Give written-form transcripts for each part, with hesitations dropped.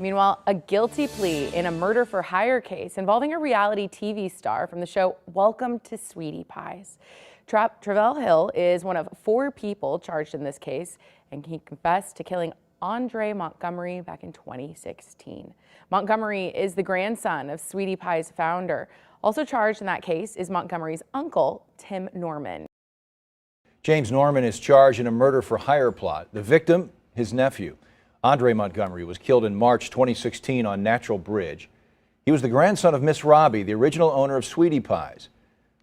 Meanwhile, a guilty plea in a murder-for-hire case involving a reality TV star from the show Welcome to Sweetie Pies. Travell Hill is one of 4 people charged in this case, and he confessed to killing Andre Montgomery back in 2016. Montgomery is the grandson of Sweetie Pie's founder. Also charged in that case is Montgomery's uncle, Tim Norman. James Norman is charged in a murder-for-hire plot. The victim, his nephew. Andre Montgomery was killed in March 2016 on Natural Bridge. He was the grandson of Miss Robbie, the original owner of Sweetie Pies.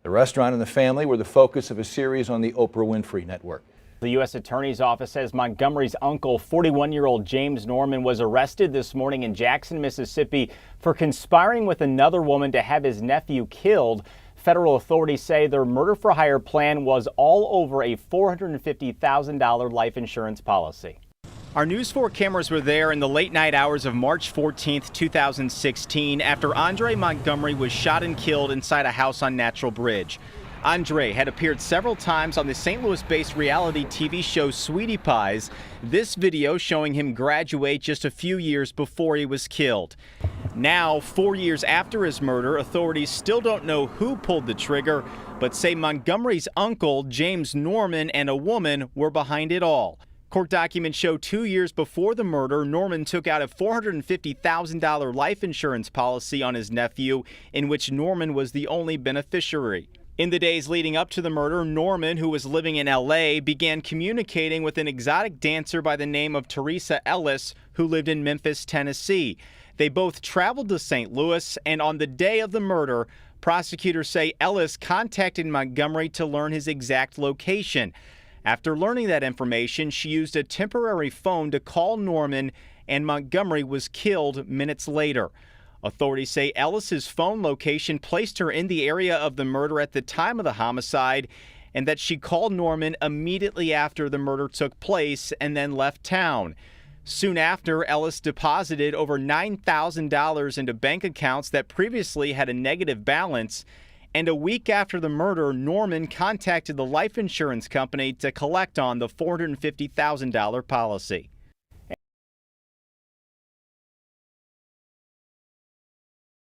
The restaurant and the family were the focus of a series on the Oprah Winfrey Network. The U.S. Attorney's Office says Montgomery's uncle, 41-year-old James Norman, was arrested this morning in Jackson, Mississippi for conspiring with another woman to have his nephew killed. Federal authorities say their murder-for-hire plan was all over a $450,000 life insurance policy. Our News 4 cameras were there in the late night hours of March 14th, 2016, after Andre Montgomery was shot and killed inside a house on Natural Bridge. Andre had appeared several times on the St. Louis-based reality TV show Sweetie Pies, this video showing him graduate just a few years before he was killed. Now, 4 years after his murder, authorities still don't know who pulled the trigger, but say Montgomery's uncle, James Norman, and a woman were behind it all. Court documents show 2 years before the murder, Norman took out a $450,000 life insurance policy on his nephew, in which Norman was the only beneficiary. In the days leading up to the murder, Norman, who was living in L.A., began communicating with an exotic dancer by the name of Teresa Ellis, who lived in Memphis, Tennessee. They both traveled to St. Louis, and on the day of the murder, prosecutors say Ellis contacted Montgomery to learn his exact location. After learning that information, she used a temporary phone to call Norman, and Montgomery was killed minutes later. Authorities say Ellis's phone location placed her in the area of the murder at the time of the homicide, and that she called Norman immediately after the murder took place and then left town. Soon after, Ellis deposited over $9,000 into bank accounts that previously had a negative balance. And a week after the murder, Norman contacted the life insurance company to collect on the $450,000 policy.